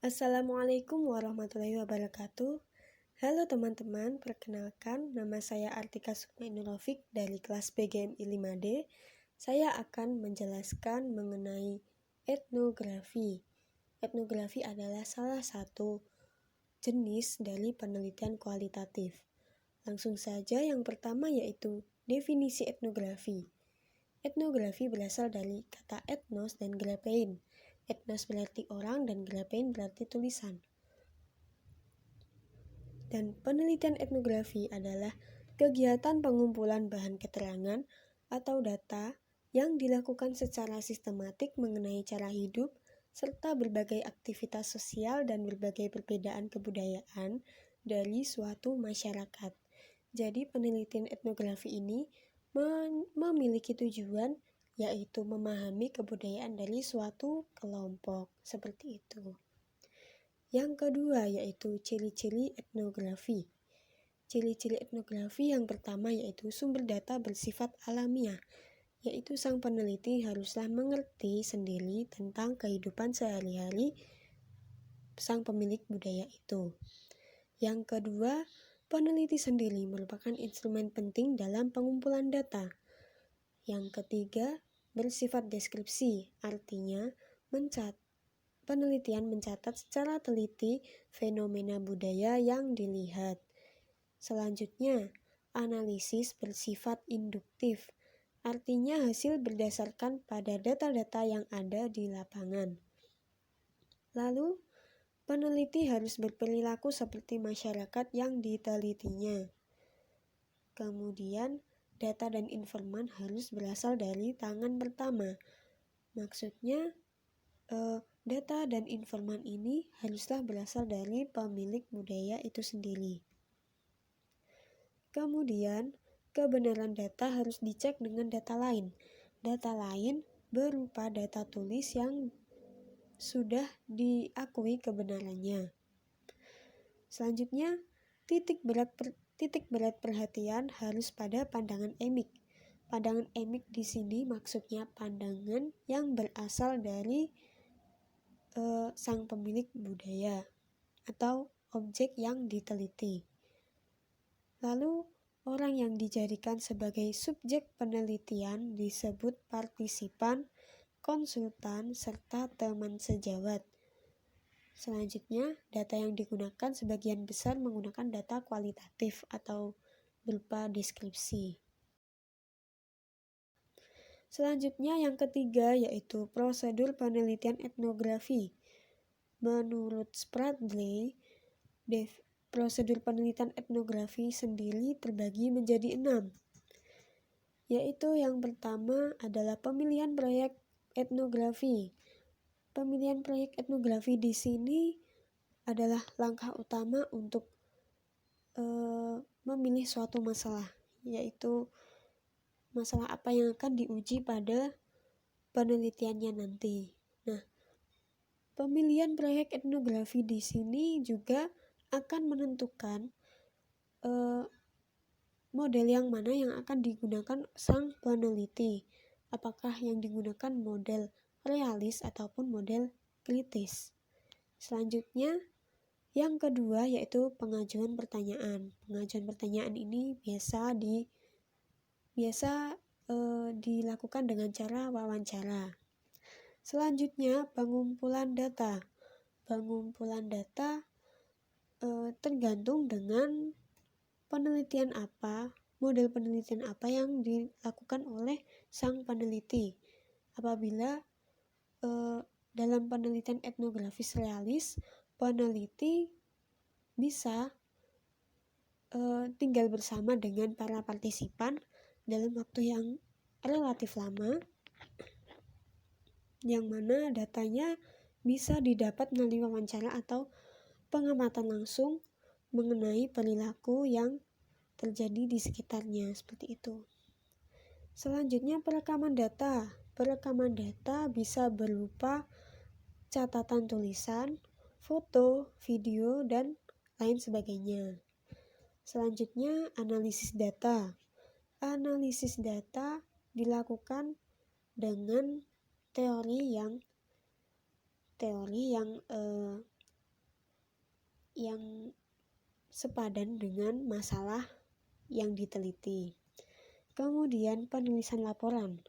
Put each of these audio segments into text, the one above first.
Assalamualaikum warahmatullahi wabarakatuh. Halo teman-teman, perkenalkan nama saya Artika Sukmainurofik dari kelas PGMI 5D. Saya akan menjelaskan mengenai etnografi. Etnografi adalah salah satu jenis dari penelitian kualitatif. Langsung saja yang pertama yaitu definisi etnografi. Etnografi berasal dari kata etnos dan grapein. Etnos berarti orang dan grapein berarti tulisan. Dan penelitian etnografi adalah kegiatan pengumpulan bahan keterangan atau data yang dilakukan secara sistematik mengenai cara hidup serta berbagai aktivitas sosial dan berbagai perbedaan kebudayaan dari suatu masyarakat. Jadi penelitian etnografi ini memiliki tujuan yaitu memahami kebudayaan dari suatu kelompok, seperti itu. Yang kedua yaitu ciri-ciri etnografi. Ciri-ciri etnografi yang pertama yaitu sumber data bersifat alamiah, yaitu sang peneliti haruslah mengerti sendiri tentang kehidupan sehari-hari sang pemilik budaya itu. Yang kedua, peneliti sendiri merupakan instrumen penting dalam pengumpulan data. Yang ketiga, bersifat deskripsi, artinya penelitian mencatat secara teliti fenomena budaya yang dilihat. Selanjutnya, analisis bersifat induktif, artinya hasil berdasarkan pada data-data yang ada di lapangan. Lalu, peneliti harus berperilaku seperti masyarakat yang ditelitinya. Kemudian, data dan informan harus berasal dari tangan pertama. Maksudnya, data dan informan ini haruslah berasal dari pemilik budaya itu sendiri. Kemudian, kebenaran data harus dicek dengan data lain. Data lain berupa data tulis yang sudah diakui kebenarannya. Selanjutnya, titik berat perhatian harus pada pandangan emik. Pandangan emik di sini maksudnya pandangan yang berasal dari sang pemilik budaya atau objek yang diteliti. Lalu, orang yang dijadikan sebagai subjek penelitian disebut partisipan, konsultan, serta teman sejawat. Selanjutnya, data yang digunakan sebagian besar menggunakan data kualitatif atau berupa deskripsi. Selanjutnya yang ketiga yaitu prosedur penelitian etnografi. Menurut Spradley, prosedur penelitian etnografi sendiri terbagi menjadi 6. Yaitu yang pertama adalah pemilihan proyek etnografi. Pemilihan proyek etnografi di sini adalah langkah utama untuk memilih suatu masalah, yaitu masalah apa yang akan diuji pada penelitiannya nanti. Nah, pemilihan proyek etnografi di sini juga akan menentukan model yang mana yang akan digunakan sang peneliti. Apakah yang digunakan model realis ataupun model kritis. Selanjutnya, yang kedua yaitu pengajuan pertanyaan. Pengajuan pertanyaan ini biasa dilakukan dengan cara wawancara. Selanjutnya, pengumpulan data. Pengumpulan data tergantung dengan penelitian apa, model penelitian apa yang dilakukan oleh sang peneliti. Apabila dalam penelitian etnografis realis, peneliti bisa tinggal bersama dengan para partisipan dalam waktu yang relatif lama, yang mana datanya bisa didapat melalui wawancara atau pengamatan langsung mengenai perilaku yang terjadi di sekitarnya, seperti itu. Selanjutnya, perekaman data. Perekaman data bisa berupa catatan tulisan, foto, video, dan lain sebagainya. Selanjutnya, analisis data. Analisis data dilakukan dengan teori yang yang sepadan dengan masalah yang diteliti. Kemudian penulisan laporan.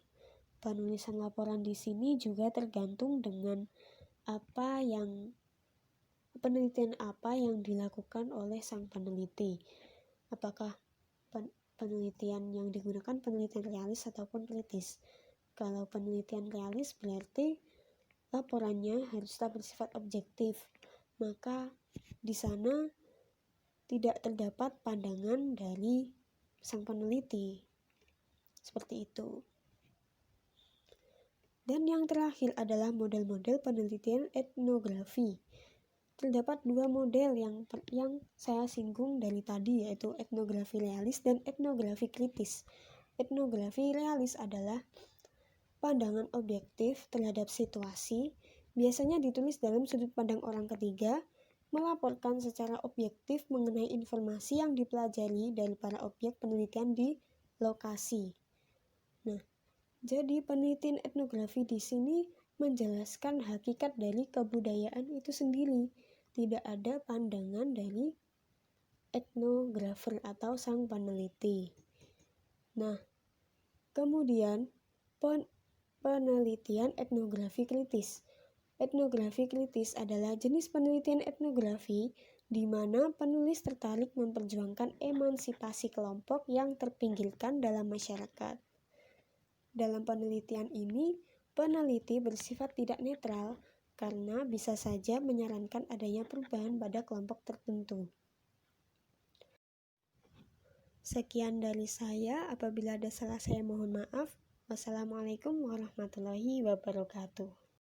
Penulisan laporan di sini juga tergantung dengan penelitian apa yang dilakukan oleh sang peneliti. Apakah penelitian yang digunakan penelitian realis ataupun kritis. Kalau penelitian realis berarti laporannya harus tetap bersifat objektif. Maka di sana tidak terdapat pandangan dari sang peneliti. Seperti itu. Dan yang terakhir adalah model-model penelitian etnografi. Terdapat dua model yang saya singgung dari tadi, yaitu etnografi realis dan etnografi kritis. Etnografi realis adalah pandangan objektif terhadap situasi, biasanya ditulis dalam sudut pandang orang ketiga, melaporkan secara objektif mengenai informasi yang dipelajari dari para objek penelitian di lokasi. Nah, jadi penelitian etnografi di sini menjelaskan hakikat dari kebudayaan itu sendiri. Tidak ada pandangan dari etnografer atau sang peneliti. Nah, kemudian penelitian etnografi kritis. Etnografi kritis adalah jenis penelitian etnografi di mana penulis tertarik memperjuangkan emansipasi kelompok yang terpinggirkan dalam masyarakat. Dalam penelitian ini, peneliti bersifat tidak netral karena bisa saja menyarankan adanya perubahan pada kelompok tertentu. Sekian dari saya, apabila ada salah saya mohon maaf. Wassalamualaikum warahmatullahi wabarakatuh.